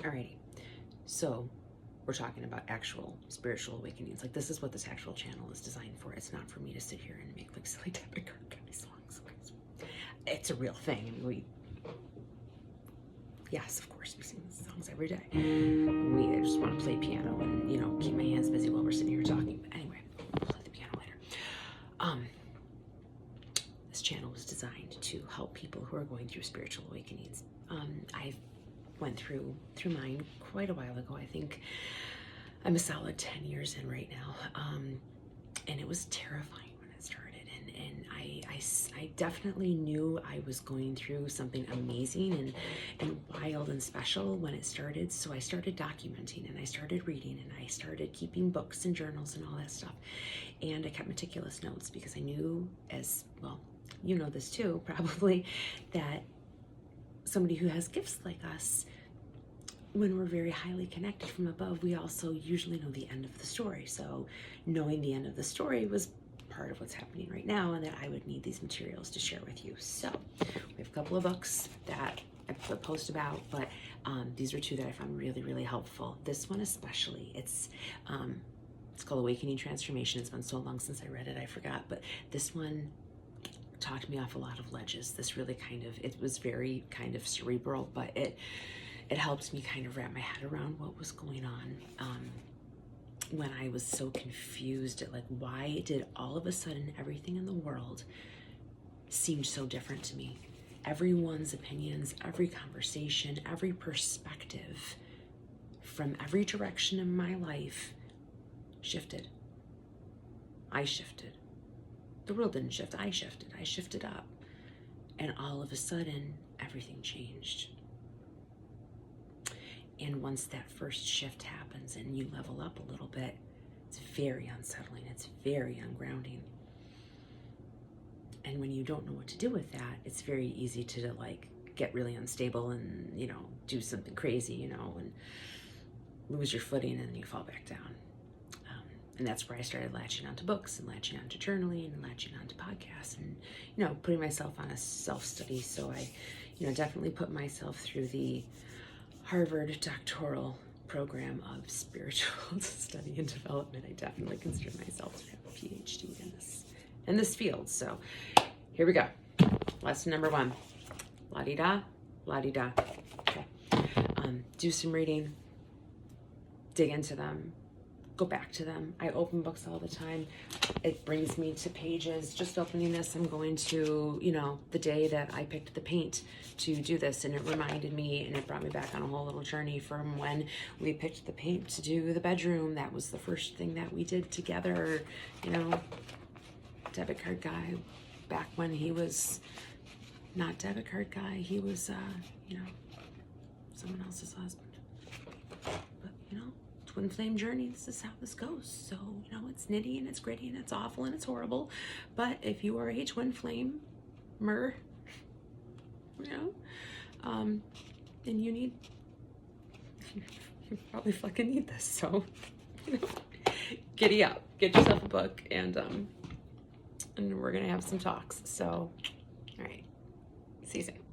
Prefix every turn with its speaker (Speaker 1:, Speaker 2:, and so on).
Speaker 1: Alrighty, so we're talking about actual spiritual awakenings. Like, this is what this actual channel is designed for. It's not for me to sit here and make like silly debit card guy songs. It's a real thing. I mean, yes, of course, we sing songs every day. I just want to play piano and, you know, keep my hands busy while we're sitting here talking. But anyway, we'll play the piano later. This channel was designed to help people who are going through spiritual awakenings. I went through mine quite a while ago. I think I'm a solid 10 years in right now. And it was terrifying when it started. And I definitely knew I was going through something amazing and wild and special when it started. So I started documenting, and I started reading, and I started keeping books and journals and all that stuff. And I kept meticulous notes because I knew, as well, you know this too, probably, that somebody who has gifts like us, when we're very highly connected from above, we also usually know the end of the story. So knowing the end of the story was part of what's happening right now, and that I would need these materials to share with you. So we have a couple of books that I post about, but these are two that I found really, really helpful. This one especially, it's called Awakening Transformation. It's been so long since I read it, I forgot, but this one talked me off a lot of ledges. This really it was very kind of cerebral, but it helped me kind of wrap my head around what was going on when I was so confused at, like, why did all of a sudden everything in the world seemed so different to me? Everyone's opinions, every conversation, every perspective from every direction in my life shifted. I shifted. The world didn't shift, I shifted. I shifted up. And all of a sudden, everything changed. And once that first shift happens and you level up a little bit, it's very unsettling. It's very ungrounding. And when you don't know what to do with that, it's very easy to, like, get really unstable and, you know, do something crazy, you know, and lose your footing, and then you fall back down. And that's where I started latching onto books and latching onto journaling and latching onto podcasts and, you know, putting myself on a self-study. So I, you know, definitely put myself through the Harvard doctoral program of spiritual study and development. I definitely consider myself to have a PhD in this field. So here we go. Lesson number 1. La-di-da, la-di-da. Okay. Do some reading, dig into them, go back to them. I open books all the time. It brings me to pages. Just opening this, I'm going to, you know, the day that I picked the paint to do this, and it reminded me, and it brought me back on a whole little journey from when we picked the paint to do the bedroom. That was the first thing that we did together, you know. Debit card guy, back when he was not debit card guy, he was, you know, someone else's husband. But, you know, twin flame journey, this is how this goes. So, you know, it's nitty and it's gritty and it's awful and it's horrible. But if you are a twin flame you know, then you probably fucking need this. So, you know, giddy up, get yourself a book, and we're gonna have some talks. So, all right, see you soon.